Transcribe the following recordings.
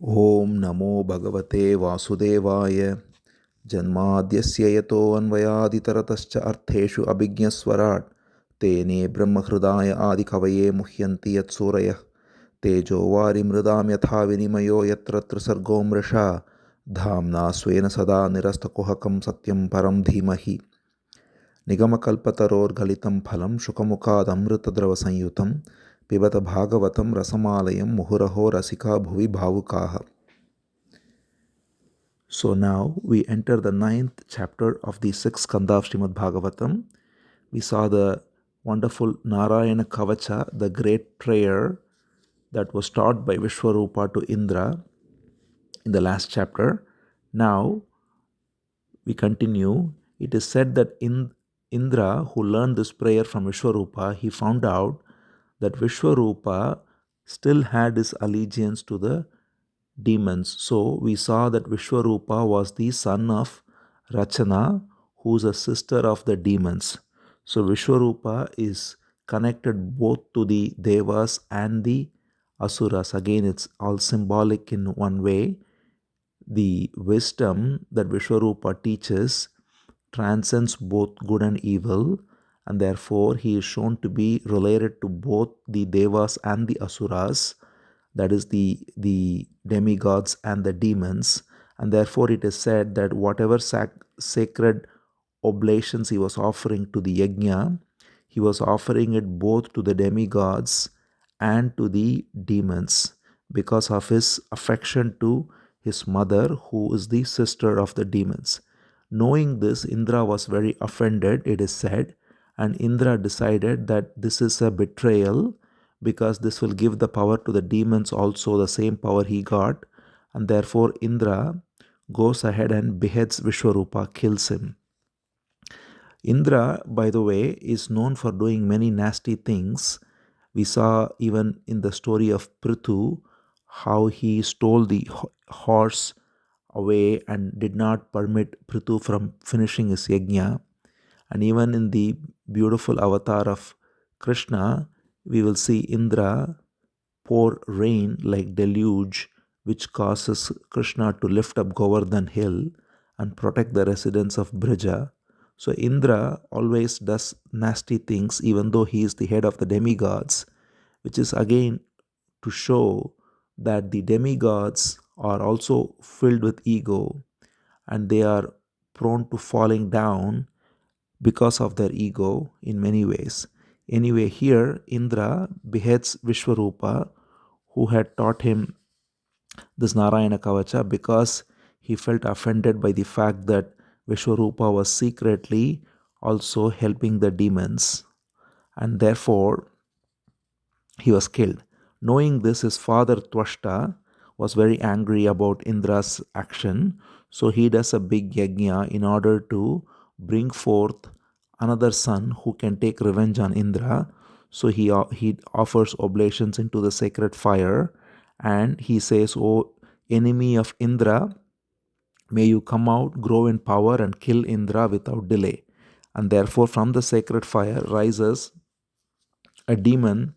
Om Namo Bhagavate Vasudevaya Janmadhyasya yato anvayaditaratascha artheshu abhigyaswarat Tene brahmahridaya adikavaye muhyanti yatsurayah Tejo vari mridam yatha vinimayo yatra trisargo mrisha Dhamna swena sada nirastakuhakam satyam param dhimahi Nigamakalpataror galitam phalam shukamukad amritadrava sanyutam Pibata Bhagavatam rasamalayam muhuraho rasika bhuvi bhavukaha. So now we enter the 9th chapter of the 6th Skandha of Srimad Bhagavatam. We saw the wonderful Narayana Kavacha, the great prayer that was taught by Vishwarupa to Indra in the last chapter. Now we continue. It is said that Indra, who learned this prayer from Vishwarupa, he found out that Vishwarupa still had his allegiance to the demons. So we saw that Vishwarupa was the son of Rachana, who is a sister of the demons. So Vishwarupa is connected both to the Devas and the Asuras. Again, it's all symbolic in one way. The wisdom that Vishwarupa teaches transcends both good and evil, and therefore he is shown to be related to both the Devas and the Asuras, that is the demigods and the demons. And therefore it is said that whatever sacred oblations he was offering to the yajna, he was offering it both to the demigods and to the demons because of his affection to his mother, who is the sister of the demons. Knowing this, Indra was very offended, it is said, and Indra decided that this is a betrayal because this will give the power to the demons also, the same power he got, and therefore Indra goes ahead and beheads Vishwarupa, kills him. Indra, by the way, is known for doing many nasty things. We saw even in the story of Prithu how he stole the horse away and did not permit Prithu from finishing his yajna. And even in the beautiful avatar of Krishna, we will see Indra pour rain like deluge, which causes Krishna to lift up Govardhan hill and protect the residents of Brija. So Indra always does nasty things even though he is the head of the demigods, which is again to show that the demigods are also filled with ego and they are prone to falling down because of their ego in many ways. Anyway, here Indra beheads Vishwarupa, who had taught him this Narayana Kavacha, because he felt offended by the fact that Vishwarupa was secretly also helping the demons, and therefore he was killed. Knowing this, his father Twashta was very angry about Indra's action, so he does a big yajna in order to bring forth another son who can take revenge on Indra. So he offers oblations into the sacred fire, and he says, "O enemy of Indra, may you come out, grow in power, and kill Indra without delay." And therefore, from the sacred fire rises a demon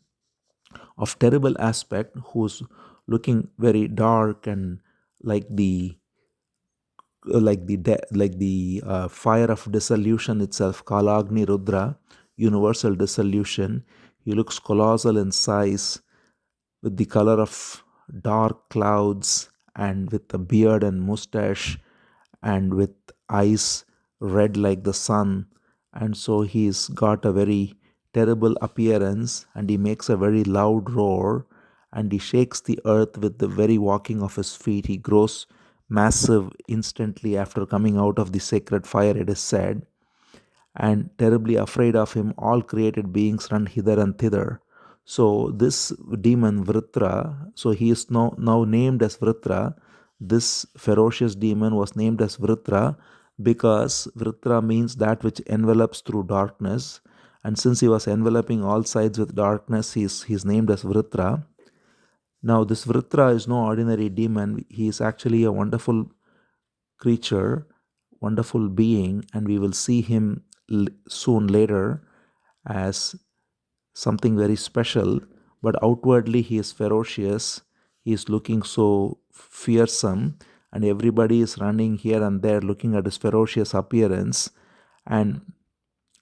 of terrible aspect who's looking very dark and like the fire of dissolution itself, Kalagni Rudra, universal dissolution. He looks colossal in size with the color of dark clouds and with a beard and mustache and with eyes red like the sun. And so he's got a very terrible appearance and he makes a very loud roar and he shakes the earth with the very walking of his feet. He grows massive instantly after coming out of the sacred fire, it is said. And terribly afraid of him, all created beings run hither and thither. So this demon Vrtra, so he is now named as Vrtra. This ferocious demon was named as Vrtra because Vrtra means that which envelops through darkness. And since he was enveloping all sides with darkness, he's named as Vrtra. Now this Vrtra is no ordinary demon. He is actually a wonderful creature, wonderful being, and we will see him soon later as something very special. But outwardly he is ferocious. He is looking so fearsome, and everybody is running here and there looking at his ferocious appearance. And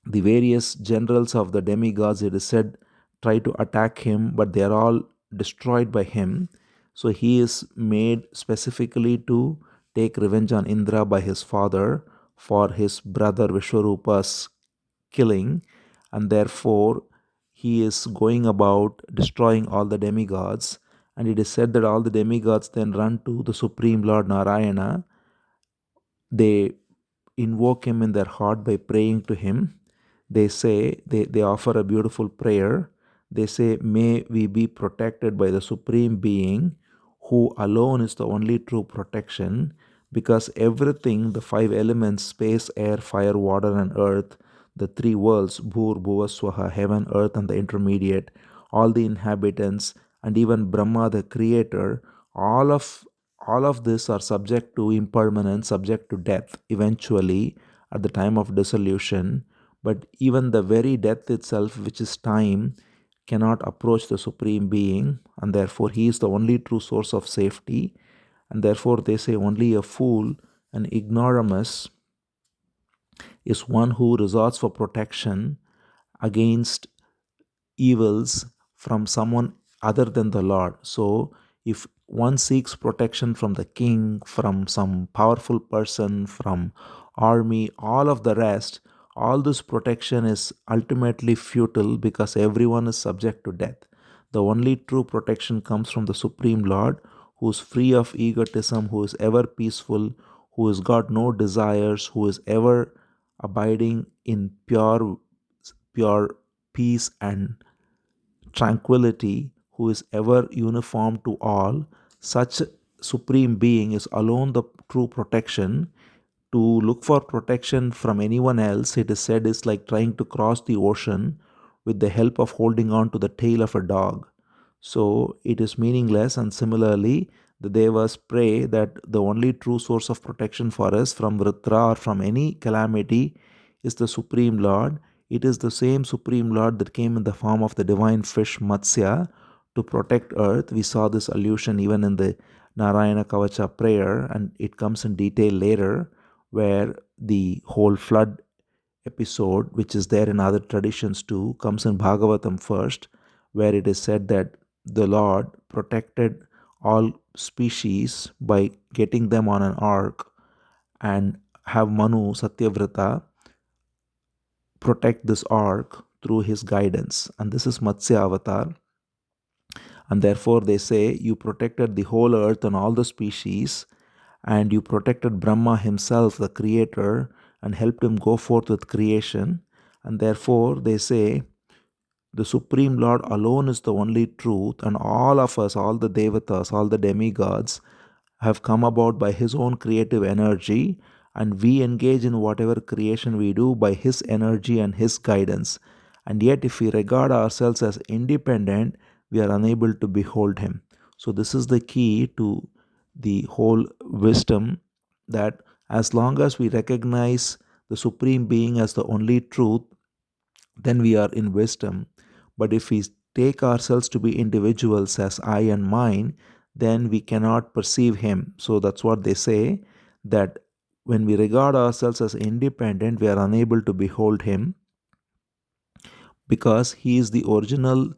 the various generals of the demigods, it is said, try to attack him, but they are all destroyed by him. So he is made specifically to take revenge on Indra by his father for his brother Vishwarupa's killing, and therefore he is going about destroying all the demigods. And it is said that all the demigods then run to the Supreme Lord Narayana. They invoke him in their heart by praying to him. They offer a beautiful prayer. They say, may we be protected by the Supreme Being, who alone is the only true protection, because everything, the five elements, space, air, fire, water, and earth, the three worlds, Bhur, Bhuva, Swaha, heaven, earth, and the intermediate, all the inhabitants, and even Brahma, the creator, all of all of this are subject to impermanence, subject to death eventually at the time of dissolution. But even the very death itself, which is time, cannot approach the Supreme Being, and therefore He is the only true source of safety. And therefore, they say only a fool, an ignoramus, is one who resorts for protection against evils from someone other than the Lord. So, if one seeks protection from the king, from some powerful person, from army, all of the rest, all this protection is ultimately futile because everyone is subject to death. The only true protection comes from the Supreme Lord, who is free of egotism, who is ever peaceful, who has got no desires, who is ever abiding in pure peace and tranquility, who is ever uniform to all. Such Supreme Being is alone the true protection. To look for protection from anyone else, it is said, is like trying to cross the ocean with the help of holding on to the tail of a dog. So it is meaningless, and similarly, the Devas pray that the only true source of protection for us from Vrtra or from any calamity is the Supreme Lord. It is the same Supreme Lord that came in the form of the divine fish Matsya to protect earth. We saw this allusion even in the Narayana Kavacha prayer, and it comes in detail later, where the whole flood episode, which is there in other traditions too, comes in Bhagavatam first, where it is said that the Lord protected all species by getting them on an ark and have Manu, Satyavrata, protect this ark through his guidance. And this is Matsya Avatar. And therefore they say, you protected the whole earth and all the species, and you protected Brahma himself, the creator, and helped him go forth with creation. And therefore they say, the Supreme Lord alone is the only truth, and all of us, all the Devatas, all the demigods, have come about by His own creative energy, and we engage in whatever creation we do by His energy and His guidance. And yet, if we regard ourselves as independent, we are unable to behold Him. So, this is the key to the whole wisdom, that as long as we recognize the Supreme Being as the only truth, then we are in wisdom. But if we take ourselves to be individuals as I and mine, then we cannot perceive Him. So that's what they say, that when we regard ourselves as independent, we are unable to behold Him, because He is the original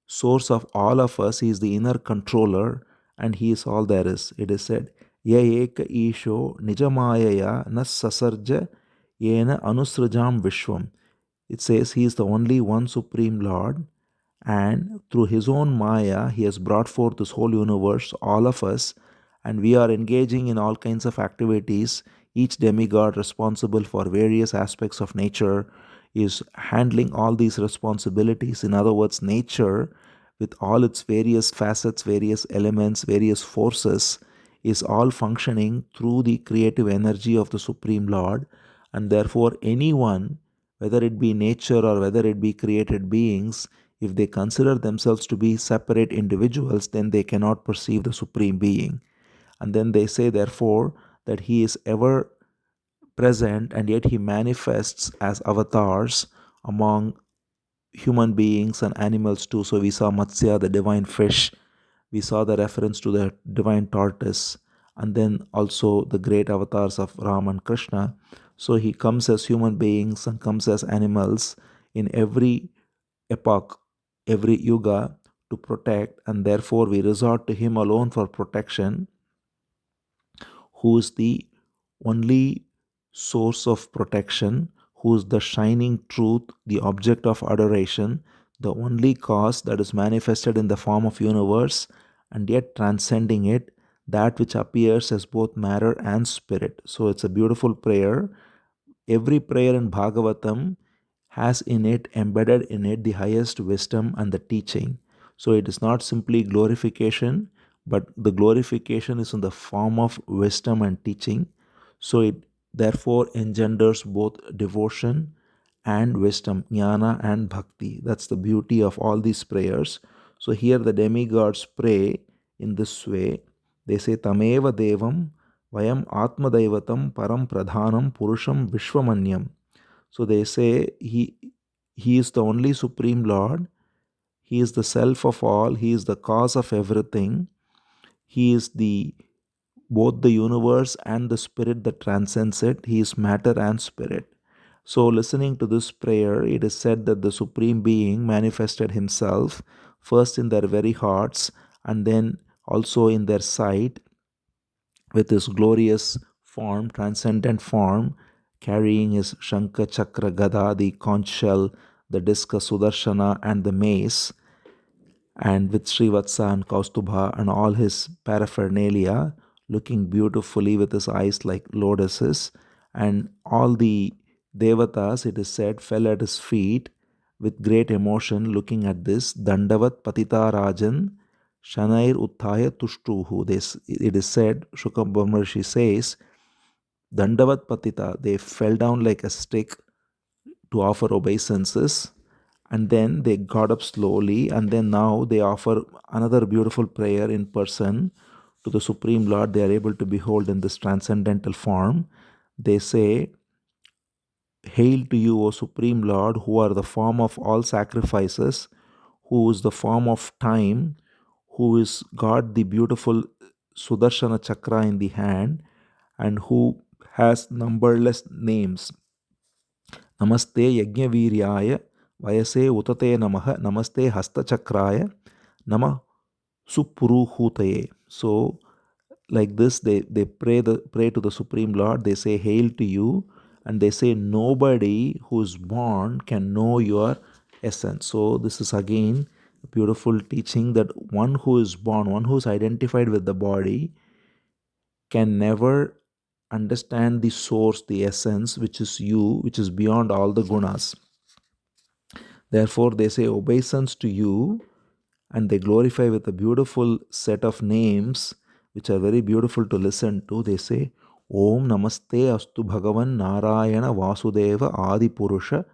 source of all of us. He is the inner controller, and He is all there is. It is said, Ye eka isho nijamayaya nas sasarja yena anusrajam vishwam. It says He is the only one Supreme Lord, and through His own Maya, He has brought forth this whole universe, all of us, and we are engaging in all kinds of activities. Each demigod responsible for various aspects of nature is handling all these responsibilities. In other words, nature, with all its various facets, various elements, various forces, is all functioning through the creative energy of the Supreme Lord. And therefore, anyone, whether it be nature or whether it be created beings, if they consider themselves to be separate individuals, then they cannot perceive the Supreme Being. And then they say, therefore, that He is ever present, and yet He manifests as avatars among human beings and animals too. So we saw Matsya, the divine fish, we saw the reference to the divine tortoise, and then also the great avatars of Ram and Krishna. So he comes as human beings and comes as animals in every epoch, every yuga to protect, and therefore we resort to him alone for protection, who is the only source of protection, who is the shining truth, the object of adoration, the only cause that is manifested in the form of universe, and yet transcending it, that which appears as both matter and spirit. So it's a beautiful prayer. Every prayer in Bhagavatam has in it, embedded in it, the highest wisdom and the teaching. So it is not simply glorification, but the glorification is in the form of wisdom and teaching. So it therefore engenders both devotion and wisdom, jnana and bhakti. That's the beauty of all these prayers. So here the demigods pray in this way. They say, Tameva Devam Vayam Atmadaivatam Param Pradhanam Purusham Vishwamanyam. So they say he is the only Supreme Lord. He is the self of all. He is the cause of everything. He is the both the universe and the spirit that transcends it. He is matter and spirit. So listening to this prayer, it is said that the Supreme Being manifested himself first in their very hearts and then also in their sight with his glorious form, transcendent form, carrying his Shankha Chakra Gada, the conch shell, the discus Sudarshana, and the mace, and with Srivatsa and Kaustubha and all his paraphernalia, looking beautifully with his eyes like lotuses, and all the devatas, it is said, fell at his feet with great emotion looking at this. Dandavat Patita Rajan Shanair Uttaya Tushtuhu. It is said, Shukam Brahmarshi says, Dandavat Patita, they fell down like a stick to offer obeisances, and then they got up slowly, and then now they offer another beautiful prayer in person to the Supreme Lord. They are able to behold in this transcendental form. They say, Hail to you, O Supreme Lord, who are the form of all sacrifices, who is the form of time, who is got the beautiful Sudarshana Chakra in the hand, and who has numberless names. Namaste Yajnaviryaya Vayase Utate Namaha Namaste Hastachakraya Nama Supuruhutaye. So like this, they pray to the Supreme Lord. They say, Hail to you, and they say nobody who is born can know your essence. So this is again a beautiful teaching that one who is born, one who is identified with the body, can never understand the source, the essence, which is you, which is beyond all the gunas. Therefore, they say obeisance to you, and they glorify with a beautiful set of names which are very beautiful to listen to. They say, Om Namaste Astu Bhagavan Narayana Vasudeva Adi Purusha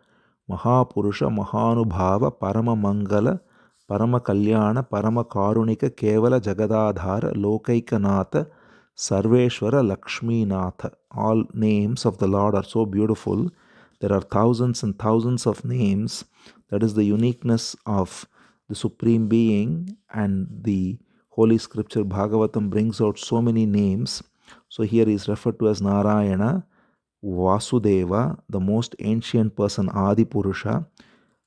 Mahapurusha Mahanubhava Parama Mangala Parama Kalyana Parama Karunika Kevala Jagadadhara Lokaikanatha Sarveshwara Lakshmi Natha. All names of the Lord are so beautiful. There are thousands and thousands of names. That is the uniqueness of the Supreme Being, and the Holy Scripture Bhagavatam brings out so many names. So here he is referred to as Narayana, Vasudeva, the most ancient person, Adi Purusha,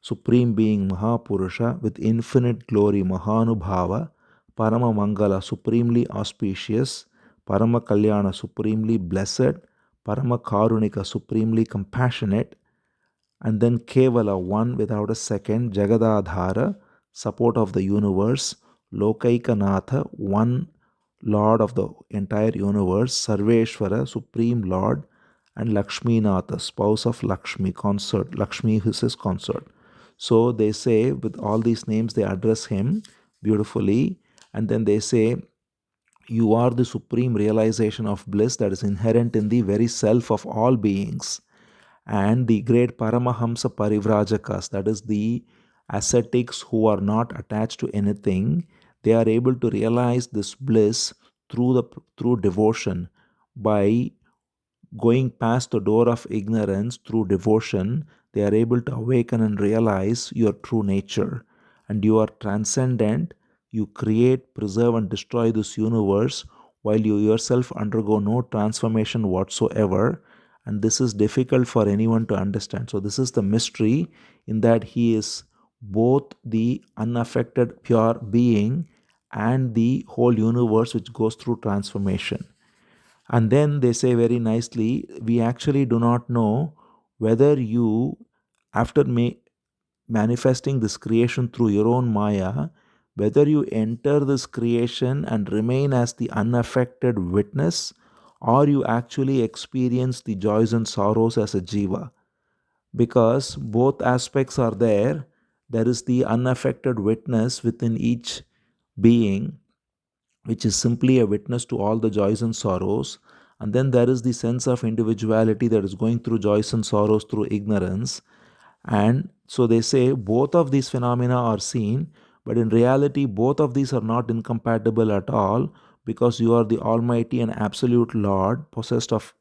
Supreme Being Mahapurusha with infinite glory, Mahanubhava, Parama Mangala, supremely auspicious, Parama Kalyana, supremely blessed, Parama Karunika, supremely compassionate, and then Kevala, one without a second, Jagadadhara, support of the universe, Lokaikanatha, one Lord of the entire universe, Sarveshwara, Supreme Lord, and Lakshminatha, spouse of Lakshmi, consort. Lakshmi is his consort. So they say, with all these names, they address him beautifully, and then they say, You are the supreme realization of bliss that is inherent in the very self of all beings. And the great Paramahamsa Parivrajakas, that is the ascetics who are not attached to anything, they are able to realize this bliss through devotion. By going past the door of ignorance through devotion, they are able to awaken and realize your true nature. And you are transcendent You create, preserve, and destroy this universe while you yourself undergo no transformation whatsoever. And this is difficult for anyone to understand. So, this is the mystery, in that He is both the unaffected, pure being and the whole universe which goes through transformation. And then they say very nicely, we actually do not know whether you, after manifesting this creation through your own Maya, whether you enter this creation and remain as the unaffected witness, or you actually experience the joys and sorrows as a jiva. Because both aspects are there. There is the unaffected witness within each being, which is simply a witness to all the joys and sorrows. And then there is the sense of individuality that is going through joys and sorrows through ignorance. And so they say both of these phenomena are seen, but in reality, both of these are not incompatible at all, because you are the Almighty and Absolute Lord, possessed of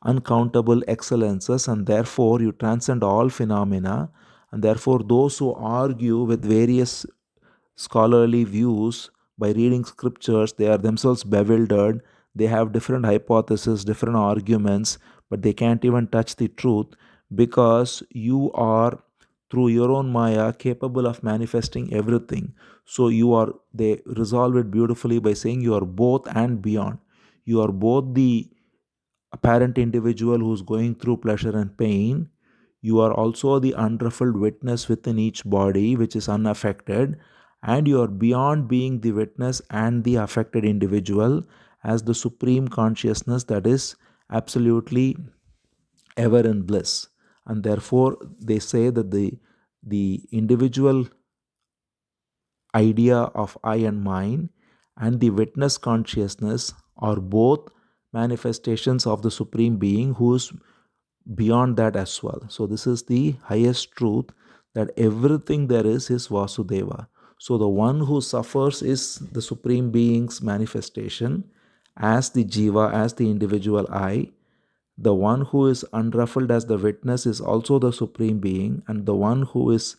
uncountable excellences, and therefore you transcend all phenomena. And therefore, those who argue with various scholarly views by reading scriptures, they are themselves bewildered. They have different hypotheses, different arguments, but they can't even touch the truth, because you are, through your own Maya, capable of manifesting everything. So they resolve it beautifully by saying you are both and beyond. You are both the apparent individual who's going through pleasure and pain. You are also the unruffled witness within each body, which is unaffected. And you are beyond being the witness and the affected individual, as the supreme consciousness that is absolutely ever in bliss. And therefore, they say that the individual idea of I and mine and the witness consciousness are both manifestations of the Supreme Being, who is beyond that as well. So, this is the highest truth, that everything there is Vasudeva. So, the one who suffers is the Supreme Being's manifestation as the Jiva, as the individual I. The one who is unruffled as the witness is also the Supreme Being, and the one who is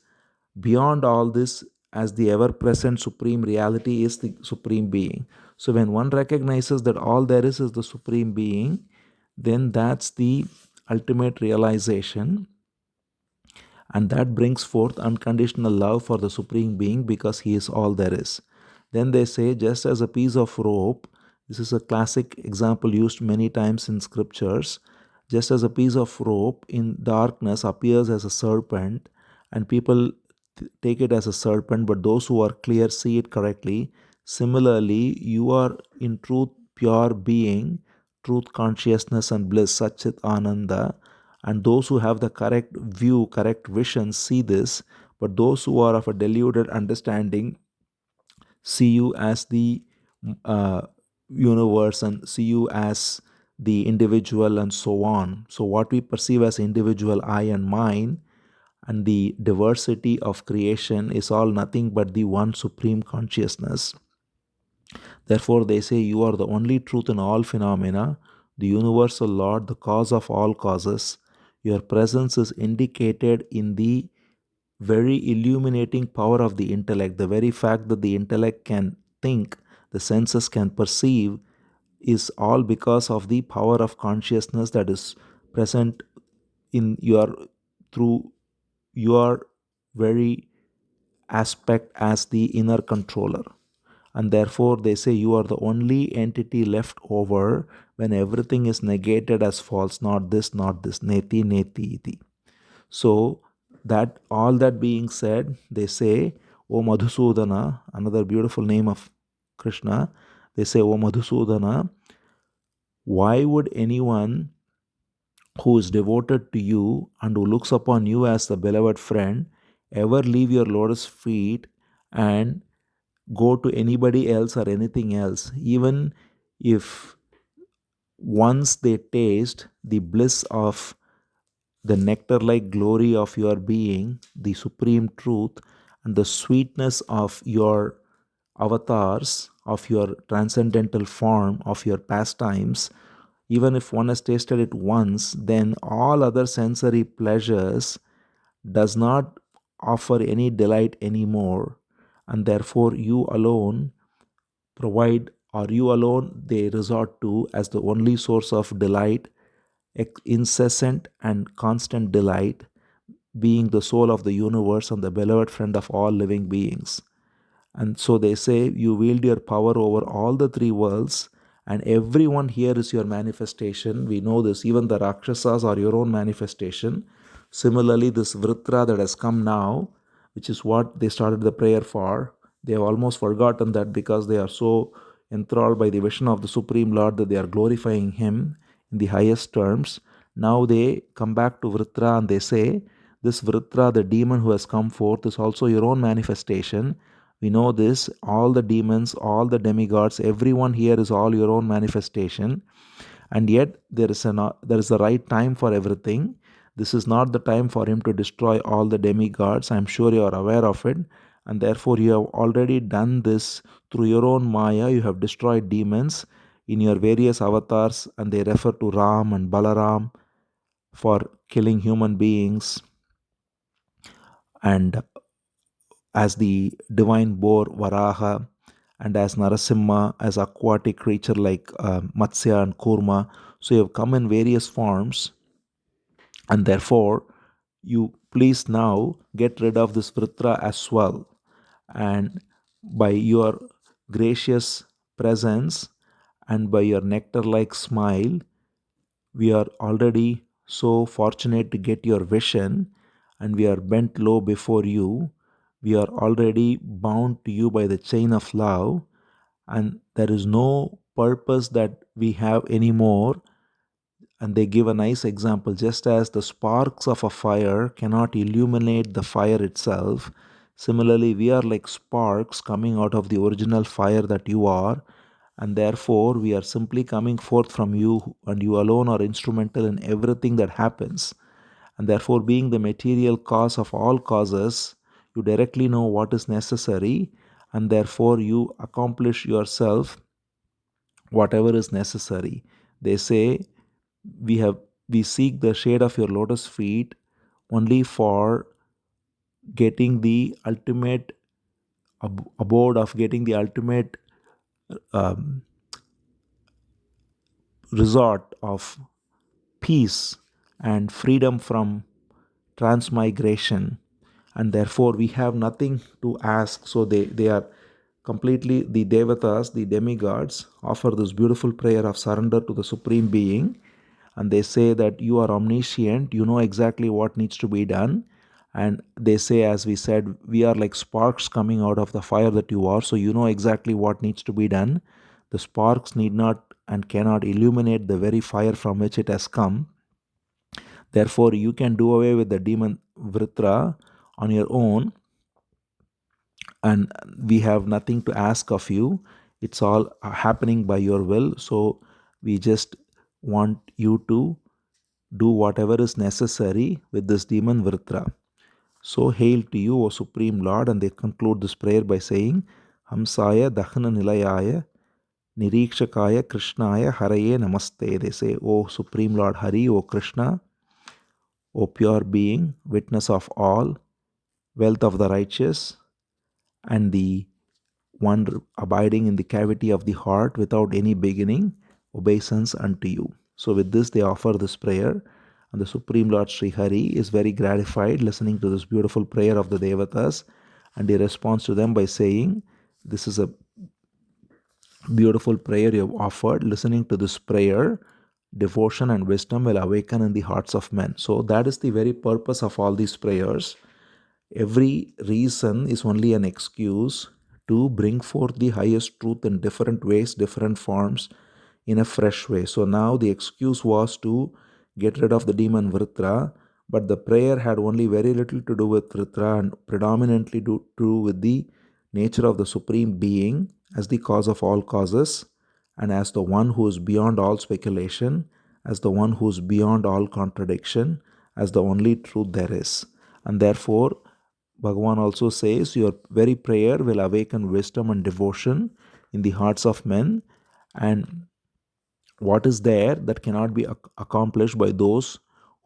beyond all this as the ever present Supreme Reality is the Supreme Being. So, when one recognizes that all there is the Supreme Being, then that's the ultimate realization, and that brings forth unconditional love for the Supreme Being, because He is all there is. Then they say, just as a piece of rope, this is a classic example used many times in scriptures, just as a piece of rope in darkness appears as a serpent, and people take it as a serpent, but those who are clear see it correctly. Similarly, you are in truth pure being, truth consciousness and bliss, Satchit Ananda, and those who have the correct view, correct vision see this, but those who are of a deluded understanding see you as the uh, universe, and see you as the individual, and so on. So, what we perceive as individual I and mine and the diversity of creation is all nothing but the one supreme consciousness. Therefore, they say you are the only truth in all phenomena, the universal Lord, the cause of all causes. Your presence is indicated in the very illuminating power of the intellect. The very fact that the intellect can think, the senses can perceive, is all because of the power of consciousness that is present in your, through your very aspect as the inner controller. And therefore, they say you are the only entity left over when everything is negated as false, not this, not this, neti, neti, iti. So, that all that being said, they say, O Madhusudana, another beautiful name of Krishna, they say, O Madhusudana, why would anyone who is devoted to you and who looks upon you as the beloved friend ever leave your lotus feet and go to anybody else or anything else, even if once they taste the bliss of the nectar like glory of your being, the supreme truth, and the sweetness of your avatars, of your transcendental form, of your pastimes, even if one has tasted it once, then all other sensory pleasures does not offer any delight anymore. and therefore you alone provide, or you alone they resort to as the only source of delight, incessant and constant delight, being the soul of the universe and the beloved friend of all living beings. And so they say you wield your power over all the three worlds, and everyone here is your manifestation. We know this, even the Rakshasas are your own manifestation. Similarly, this Vrtra that has come now, which is what they started the prayer for, they have almost forgotten that because they are so enthralled by the vision of the Supreme Lord that they are glorifying Him in the highest terms. Now they come back to Vrtra and they say, this Vrtra, the demon who has come forth, is also your own manifestation. We know this, all the demons, all the demigods, everyone here is all your own manifestation. And yet there is a right time for everything. This is not the time for him to destroy all the demigods. I am sure you are aware of it. And therefore you have already done this through your own Maya. You have destroyed demons in your various avatars, and they refer to Ram and Balaram for killing human beings, and as the divine boar Varaha, and as Narasimha, as aquatic creature like Matsya and Kurma. So you have come in various forms, and therefore you please now get rid of this Vritra as well. And by your gracious presence and by your nectar like smile, we are already so fortunate to get your vision, and we are bent low before you. We are already bound to you by the chain of love, and there is no purpose that we have anymore. And they give a nice example, just as the sparks of a fire cannot illuminate the fire itself, similarly we are like sparks coming out of the original fire that you are, and therefore we are simply coming forth from you, and you alone are instrumental in everything that happens. And therefore, being the material cause of all causes, you directly know what is necessary, and therefore you accomplish yourself whatever is necessary. They say we have we seek the shade of your lotus feet only for getting the ultimate abode of getting the ultimate um, resort of peace and freedom from transmigration, and therefore we have nothing to ask. So they are completely, the devatas, the demigods, offer this beautiful prayer of surrender to the Supreme Being, and they say that you are omniscient, you know exactly what needs to be done. And they say, as we said, we are like sparks coming out of the fire that you are, so you know exactly what needs to be done. The sparks need not and cannot illuminate the very fire from which it has come. Therefore, you can do away with the demon Vritra on your own, and we have nothing to ask of you. It's all happening by your will. So, we just want you to do whatever is necessary with this demon Vritra. So, hail to you, O Supreme Lord. And they conclude this prayer by saying, Hamsaya Dakhana Nilayaya Nirikshakaya Krishnaya Haraye Namaste. They say, O Supreme Lord Hari, O Krishna, O pure being, witness of all, wealth of the righteous, and the one abiding in the cavity of the heart without any beginning, obeisance unto you. So with this they offer this prayer, and the Supreme Lord Sri Hari is very gratified listening to this beautiful prayer of the Devatas, and he responds to them by saying, this is a beautiful prayer you have offered. Listening to this prayer, devotion and wisdom will awaken in the hearts of men. So that is the very purpose of all these prayers. Every reason is only an excuse to bring forth the highest truth in different ways, different forms, in a fresh way. So now the excuse was to get rid of the demon Vritra, but the prayer had only very little to do with Vritra and predominantly to do with the nature of the Supreme Being as the cause of all causes, and as the one who is beyond all speculation, as the one who is beyond all contradiction, as the only truth there is. And therefore, Bhagavan also says, your very prayer will awaken wisdom and devotion in the hearts of men. And what is there that cannot be accomplished by those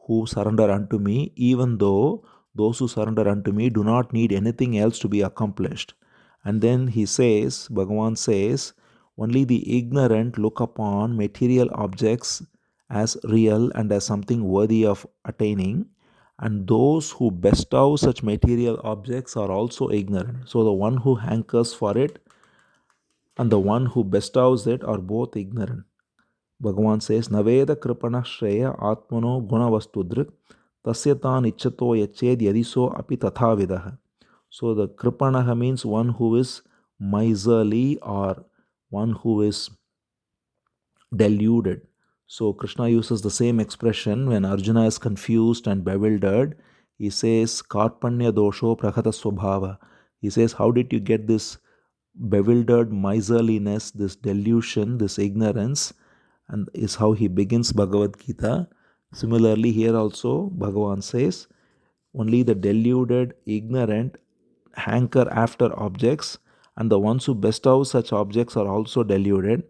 who surrender unto me, even though those who surrender unto me do not need anything else to be accomplished. And then he says, Bhagavan says, only the ignorant look upon material objects as real and as something worthy of attaining, and those who bestow such material objects are also ignorant. So the one who hankers for it and the one who bestows it are both ignorant. Bhagavan says, Naveda kripana shreya atmano gunavastudrik tasyatan ichato yached yadiso api tathavidah. So the kripanaha means one who is miserly or one who is deluded. So Krishna uses the same expression when Arjuna is confused and bewildered. He says, Karpanya dosho prakhata swabhava. He says, how did you get this bewildered miserliness, this delusion, this ignorance? And is how he begins Bhagavad Gita. Similarly, here also Bhagavan says, only the deluded, ignorant hanker after objects, and the ones who bestow such objects are also deluded.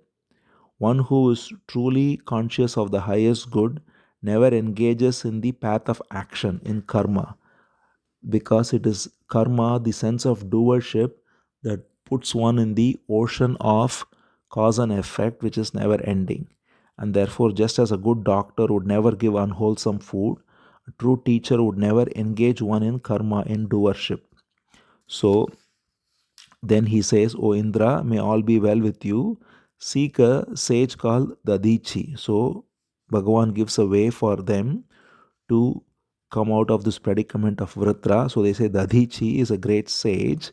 One who is truly conscious of the highest good never engages in the path of action, in karma, because it is karma, the sense of doership, that puts one in the ocean of cause and effect, which is never ending. And therefore, just as a good doctor would never give unwholesome food, a true teacher would never engage one in karma, in doership. So then he says, O Indra, may all be well with you. Seek a sage called Dadichi. So Bhagavan gives a way for them to come out of this predicament of Vrtra. So they say Dadichi is a great sage,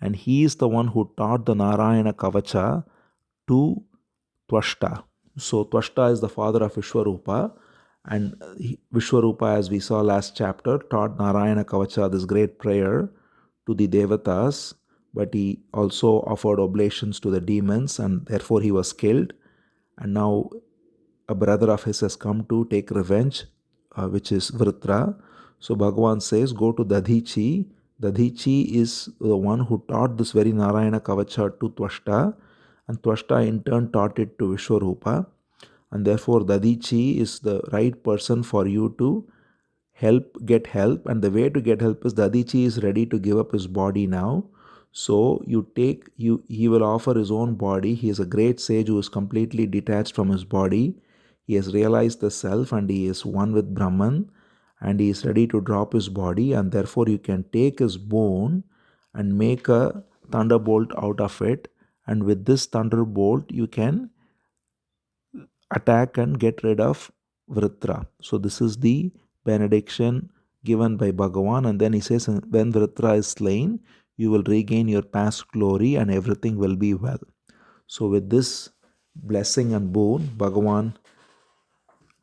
and he is the one who taught the Narayana Kavacha to Twashta. So Twashta is the father of Vishwarupa, and Vishwarupa, as we saw last chapter, taught Narayana Kavacha this great prayer to the Devatas, but he also offered oblations to the demons, and therefore he was killed. And now a brother of his has come to take revenge, which is Vrtra. So Bhagavan says, go to Dadichi. Dadichi is the one who taught this very Narayana Kavacha to Twashta, and Twashta in turn taught it to Vishwarupa. And therefore Dadichi is the right person for you to get help. And the way to get help is Dadichi is ready to give up his body now. So he will offer his own body. He is a great sage who is completely detached from his body. He has realized the self and he is one with Brahman, and he is ready to drop his body, and therefore you can take his bone and make a thunderbolt out of it, and with this thunderbolt you can attack and get rid of Vrtra. So this is the benediction given by Bhagavan, and then he says, when Vrtra is slain, you will regain your past glory and everything will be well. So with this blessing and boon, Bhagavan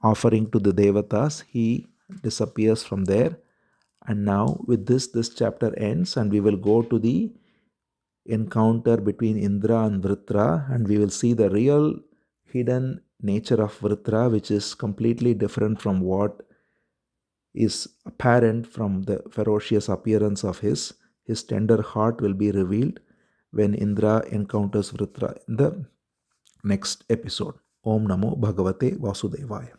offering to the Devatas, he disappears from there. And now with this chapter ends, and we will go to the encounter between Indra and Vrtra, and we will see the real hidden nature of Vrtra, which is completely different from what is apparent from the ferocious appearance of his. His tender heart will be revealed when Indra encounters Vrtra in the next episode. Om Namo Bhagavate Vasudevaya.